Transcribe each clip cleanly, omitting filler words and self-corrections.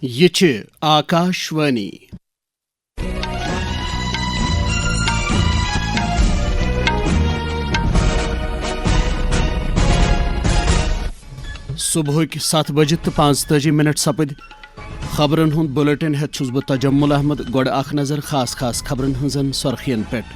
یہ چھِ آکاشوانی صبحٕکۍ 7 بجے تہٕ 45 سپٕدۍ خبرن ہُنٛد بُلیٹن ہیٚتھ چھُس بہٕ تجمل احمد. گۄڈٕ اکھ نظر خاص خبرن ہٕنٛزن سرخین پٮ۪ٹھ.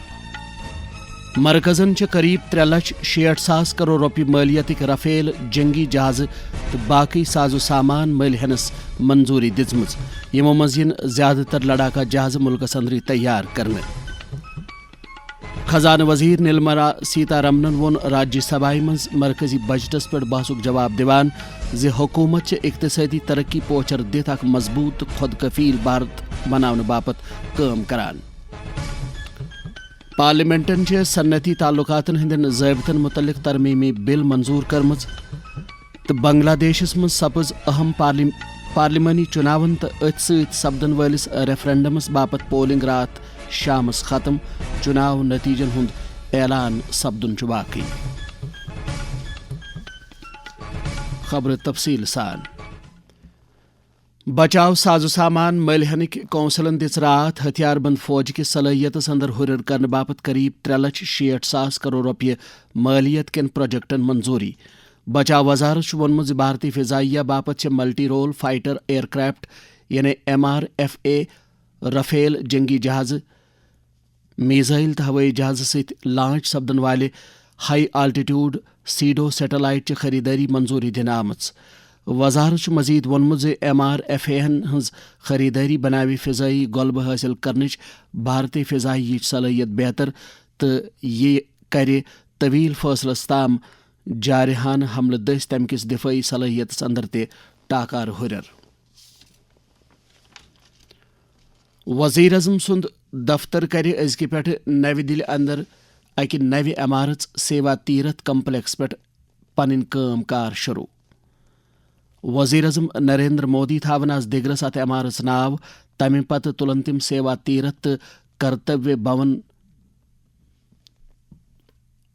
مرکزن چھِ قریب 3,60,000 کرور رۄپیہِ مٲلیتٕکۍ رفیل جنگی جہازٕ تہٕ باقٕے سازو سامان مٔلۍ ہٮ۪نس منظوٗری دِژمٕژ. یِمو منٛز یِن زیادٕ تر لڑاکا جہازٕ مُلکس انٛدرٕے تیار کرنہٕ. خزانہٕ وزیر نرملا سیتارمنن ووٚن راجیہ سبھایہ منٛز مرکزی بجٹس پٮ۪ٹھ بحثُک جواب دِوان زِ حکوٗمت چھِ اقتصٲدی ترقی پوچھر دِتھ اکھ مضبوٗط تہٕ خۄد کفیل بھارت بناونہٕ باپتھ کٲم کران. پارلیمنٹن چھِ صنعتی تعلقاتن ہٕنٛدٮ۪ن ضٲبطن متعلق ترمیمی بل منظور کٔرمٕژ تہٕ بنگلہ دیشس منٛز سپٕز اہم پارلیمانی چُناون تہٕ أتھۍ سۭتۍ سپدن وٲلِس ریفرنڈمس باپتھ پولنگ راتھ شامس ختم. چُناو نتیجن ہُنٛد اعلان سپدُن چھُ باقٕے. خبرٕ تفصیل سان. بچاو سازو سامان مٔلۍ ہٮ۪نٕکۍ کونسلن دِژ راتھ ہتھیار بند فوج کِس صلٲحیتس اندر ہُرٮ۪ر کرنہٕ باپتھ قریب 3,60,000 کرور رۄپیہِ مٲلیت کٮ۪ن پروجیکٹن منظوٗری. بچاو وزارت چھُ ووٚنمُت زِ بھارتی فضائیہ باپتھ چھِ multi role fighter aircraft یعنی MRFA رفیل جنگی جہازٕ میزائل تہٕ ہوٲیی جہازٕ سۭتۍ لانچ سپدن والہِ ہائی آلٹِٹیوڈ سیڈو سیٹلائٹ چہِ خریدٲری منظوٗری دِنہٕ آمٕژ. وزارت چھُ مزید ووٚنمُت زِ MRFA ہن ہٕنٛز خریدٲری بناوِ فضٲیی غۄلبہٕ حٲصِل کرنٕچ بھارتی فضائیہٕچ صلٲحیت بہتر تہٕ یہِ کرِ طویل فٲصلس تام جارحانہٕ حملہٕ دٔسۍ تمہِ کِس دِفٲعی صلٲحیتس اندر تہِ ٹاکارٕ ہُرٮ۪ر. وزیر اعظم سُنٛد دفتر کرِ أزکہِ پٮ۪ٹھٕ نوِ دِلہِ اندر اکہِ نوِ عمارژ سیوا تیرتھ کمپلیکس پٮ۪ٹھ پنٕنۍ کٲم کار شروٗع. وزیر اعظم نریندر مودی تھاون آز دِگرس اتھ عمارژ ناو. تمہِ پتہٕ تُلن تِم سیوا تیرتھ تہٕ کرتویہ بھون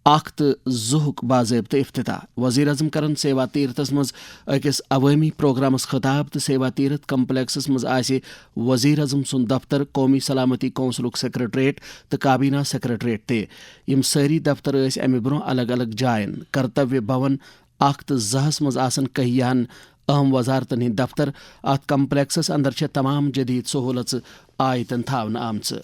1 تہٕ 2 باضٲبطہٕ افتتاح. وزیر اعظم کرن سیوا تیرتھس منٛز أکِس عوٲمی پروگرامس خطاب تہٕ سیوا تیرتھ کمپلیکسس منٛز آسہِ وزیر اعظم سُنٛد دفتر، قومی سلامتی کونسلُک سیکرٹریٹ تہٕ کابینہ سیکرٹریٹ تہِ. یِم سٲری دفتر ٲسۍ امہِ برونٛہہ الگ الگ جاین. کرتویہ بھون 1 تہٕ 2 منٛز آسن کہیاہن اہم وزارتن ہٕنٛدۍ دفتر. اتھ کمپلیکسس اندر چھےٚ تمام جدید سہوٗلژٕ آیتن تھاونہٕ آمژٕ.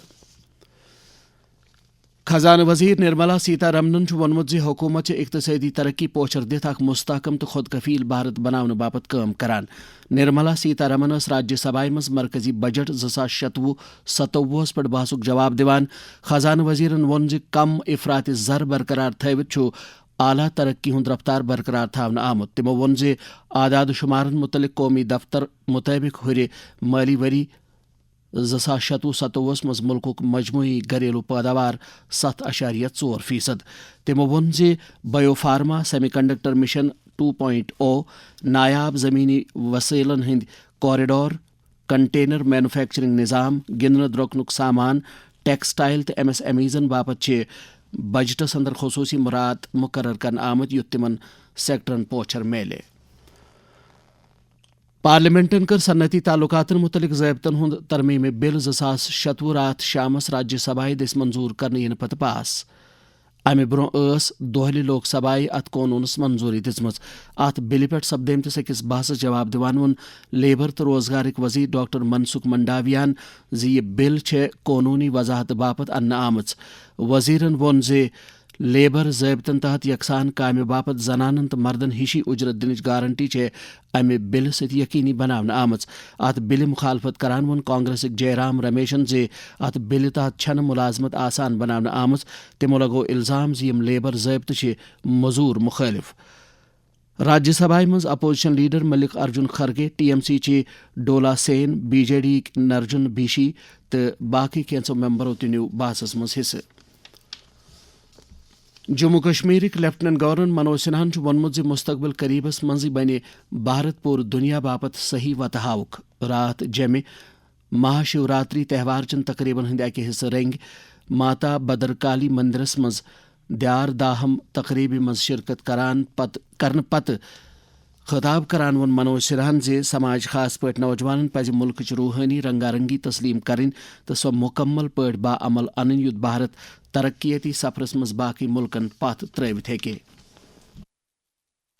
خزانہٕ وزیر نرملا سیتارمنن چھُ ووٚنمُت زِ حکوٗمت چھِ اقتصٲدی ترقی پوچھر دِتھ اکھ مستحکم تہٕ خۄد کفیل بھارت بناونہٕ باپتھ کٲم کران. نرملا سیتارمن ٲس راجیہ سبھایہ منٛز مرکزی بجٹ 2026-27 پٮ۪ٹھ بحثُک جواب دِوان. خزانہٕ وزیرن ووٚن زِ کم افراطِ زر برقرار تھٲوِتھ چھُ اعلیٰ ترقی ہُنٛد رفتار برقرار تھاونہٕ آمُت. تِمو ووٚن زِ اعداد و شُمارن مُتعلق قومی دفتر مُطٲبق ہُرِ مٲلی ؤری 2026-27 منٛز مُلکُک مجموعی گھریلوٗ پٲداوار 7.4%. تِمو ووٚن زِ bio pharma, semi conductor mission 2.0، نایاب زمیٖنی وسٲیلن ہٕنٛدۍ کوریڈور، کنٹینر مینوفیکچرنگ نظام، گِنٛدنہٕ درٛوٚکنُک سامان، ٹیکسٹائل تہٕ MSMEزن باپتھ چھِ بجٹس اندر خصوٗصی مُراد مُقرر کرنہٕ آمٕتۍ یُتھ تِمن سیکٹرن پوچھر میلہِ. پارلیمنٹن کٔر صنعتی تعلقاتن متعلق ضٲبطن ہُنٛد ترمیٖمی بل 2026 راتھ شامس راجیہ سبھایہ دٔسۍ منظوٗر کرنہٕ یِنہٕ پتہٕ پاس. امہِ برونٛہہ ٲس دۄہلہِ لوک سبھایہ اتھ قونوٗنس منظوٗری دِژمٕژ. اتھ بِلہِ پٮ۪ٹھ سپدٲمتِس أکِس بحثس جواب دِوان ووٚن لیبر تہٕ روزگارٕکۍ وزیر ڈاکٹر منسُکھ منڈاویاہن زِ یہِ بل چھےٚ قونوٗنی وضاحتہٕ باپتھ اننہٕ آمٕژ. وزیرن ووٚن زِ لیبر ضٲبطن تحت یکسان کامہِ باپتھ زنانن تہٕ مردن ہِشی اُجرت دِنٕچ گارنٹی چھےٚ امہِ بِلہِ سۭتۍ یقینی بناونہٕ آمٕژ. اتھ بِلہِ مُخالفت کران ووٚن کانگریسٕکۍ جے رام رمیشن زِ اتھ بِلہِ تحت چھنہٕ مُلازمت آسان بناونہٕ آمٕژ. تِمو لگوو الزام زِ یِم لیبر ضٲبطہٕ چھِ موٚزوٗر مُخٲلِف. راجیہ سبھایہ منٛز اپوزیشن لیڈر ملک ارجن کھرگے، TMC چہِ ڈولا سین، BJD یِکۍ نرجن بھیشی تہٕ باقٕے کینٛژو ممبرو تہِ نیوٗ بحثس منٛز حصہٕ. جموں کشمیرٕکۍ لیفٹننٹ گورنر منوج سنہاہن چھُ ووٚنمُت زِ مستقبل قریبس منٛزٕے بنہِ بھارت پوٗرٕ دُنیا باپتھ صحیح وتہٕ ہاوُکھ. راتھ جیٚمہِ مہا شیوراتری تہوار چٮ۪ن تقریٖبن ہٕنٛدِ اکہِ حصہٕ رنٛگۍ ماتا بدرکالی مندرس منٛز دیار داہم تقریٖبہِ منٛز شرکت کرنہٕ پتہٕ خطاب کران ون منوج سرہن زِ سماج خاص پٲٹھۍ نوجوانن پزِ ملکٕچ روحٲنی رنگا رنگی تسلیم کرٕنۍ تہٕ سۄ مکمل پٲٹھۍ با عمل انٕنۍ یُتھ بھارت ترقیاتی سفرس منٛز باقٕے ملکن پتھ ترٲوِتھ ہیٚکہِ.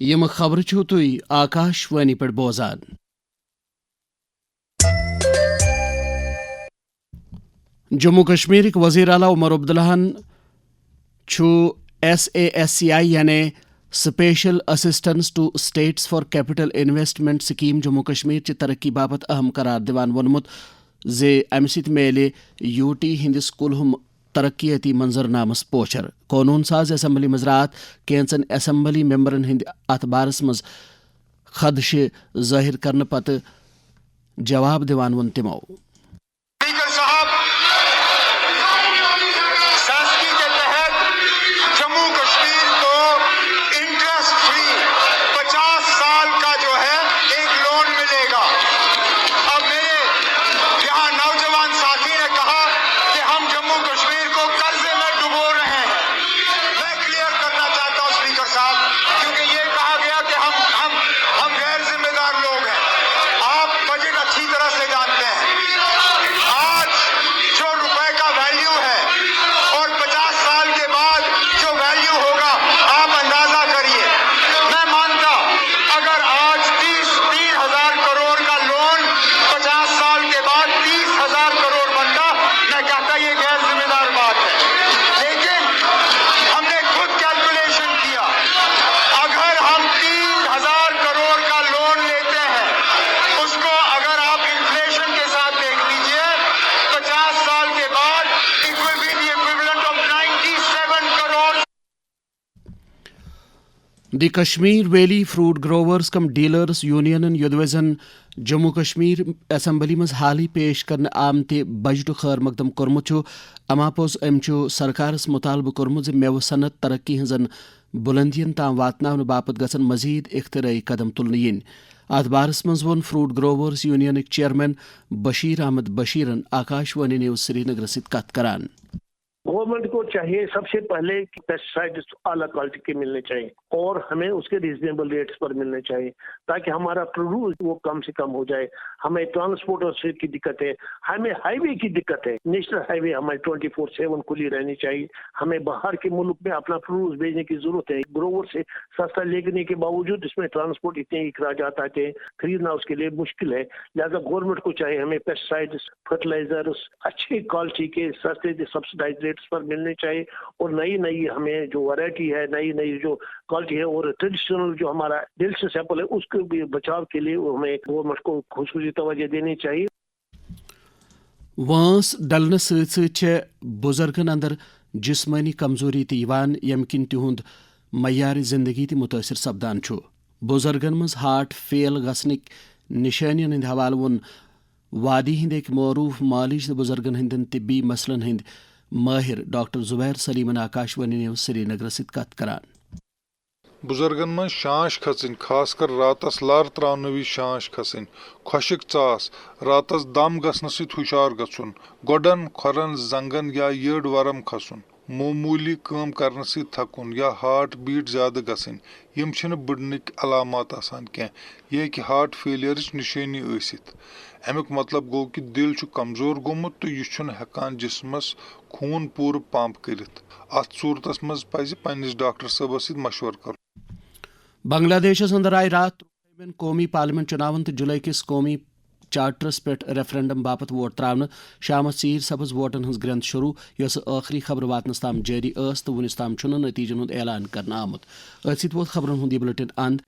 یم خبر چھو تُہۍ آکاشوانی پٮ۪ٹھ بوزان. جموں کشمیرک وزیر اعلیٰ عمر عبداللہن چھُ SASCI یعنی special assistance to states for capital investment scheme Jammu Kashmir چہِ ترقی باپت اہم قرار دِوان ووٚنمُت زِ امہِ سۭتۍ میلہِ UT ہندِس کُلہُم ترقیاتی منظرنامس پوچھر. قونوٗن ساز اسمبلی منٛز راتھ کینژن اسمبلی ممبرن ہٕنٛدِ اتھ بارس منٛز خدشہِ ظٲہر کرنہٕ پتہٕ جواب دِوان ووٚن تِمو. دی کشمیر ویلی فروٹ گروورز کم ڈیلرز یونینن یودوے زن جموں کشمیر اسمبلی مز حالی پیش کرنے آمتہ بجٹ خیر مقدم کورمت چھُ اما پوٚز أمۍ چھُ سرکارس مطالبہ کوٚرمُت زِ میوٕ صنعت ترقی ہٕنٛزن بُلندین تام واتناونہٕ باپتھ گژھن مزید اختراعی قدم تُلنہٕ یِنۍ. اتھ بارس منٛز ووٚن فروٹ گروورز یونینٕکۍ چیئرمین بشیر احمد بشیرن آکاشوانی نیوز سری نگر سۭتۍ کتھ کران. گورنمنٹ کو چاہیے سب سے پہلے پیسٹیسائڈز اعلیٰ کوالٹی کے ملنے چاہیے اور ہمیں اس کے ریزنیبل ریٹس پر ملنے چاہیے تاکہ ہمارا پروڈیوس وہ کم سے کم ہو جائے. ہمیں ٹرانسپورٹ کی دقت ہے, ہمیں ہائی وے کی دقت ہے. نیشنل ہائی وے ہمیں 24/7 کھلی رہنی چاہیے. ہمیں باہر کے ملک میں اپنا پروڈیوس بھیجنے کی ضرورت ہے. گروور سے سستا لینے کے باوجود اس میں ٹرانسپورٹ اتنے اخراجات آتے ہیں, خریدنا اس کے لیے مشکل ہے. لہٰذا گورنمنٹ کو چاہیے ہمیں پیسٹیسائڈز, فرٹیلائزرز اچھی کوالٹی کے سستے سبسڈائز ریٹس پر ملنے چاہیے اور نئی ہمیں جو ویرائٹی ہے, نئی جو کوالٹی ہے اور ٹریڈیشنل جو ہمارا ڈیلیشس ایپل ہے اس کے بھی بچاؤ کے لیے ہمیں گورنمنٹ کو خصوصی توجہ دینی چاہیے. وانس ڈلنہٕ سۭتۍ سۭتۍ چھےٚ بُزرگن اندر جسمٲنی کمزوری تہِ یِوان ییٚمہِ کِنۍ تِہُنٛد معیارِ زندگی تہِ مُتٲثر سپدان چھُ. بُزرگن منٛز ہارٹ فیل گژھنٕکۍ نِشٲنین ہٕنٛدِ حوالہٕ ووٚن وادی ہٕنٛدۍ أکۍ معروٗف مالج تہٕ بُزرگن ہٕنٛدٮ۪ن طبی مسلن ہٕنٛدۍ مٲہر ڈاکٹر زبیر سلیمن آکاشوانی نیوز سری نگر سۭتۍ کتھ کران. بزرگن من شانش کھسن, خاص کر راتس لار تراونہٕ وِزِ شانش کھسن, خۄشک ژاس, راتس دم گژھنہٕ سۭتۍ ہُشار گژھُن, گۄڈن کھۄرن زنگن یا یٔڈ ورم کھسُن, معمولی کام کرنے سی تھکن یا ہارٹ بیٹ زیادہ گژھن یم چھنہ بڑنک علامات آسان کینٛہہ یہ ہیٚکہِ ہارٹ فیلئرٕچ نشٲنی ٲسِتھ امیُک مطلب گوٚو کہِ دل چھُ کمزور گوٚمُت تہٕ یہِ چھُنہٕ ہٮ۪کان جسمس خوٗن پوٗرٕ پمپ کٔرِتھ اتھ صوٗرتس منٛز پزِ پننِس ڈاکٹر صٲبس سۭتۍ مشورٕ کرُن. بنگلہ دیشس اندر آئی رات قومی پارلیمنٹ چناون تو جولائی کس قومی چارٹرس پہ ریفرنڈم باپت ووٹ تراؤن شامس ژیر سبز ووٹن ہز گرنت شروع یس آخری خبر واتنس تام جاری ٲس تو ونس تام چھُنہٕ نتیجن ہند اعلان کرنا آمت. اتھ سۭتۍ ووت خبرن ہند یہ بلیٹن اند.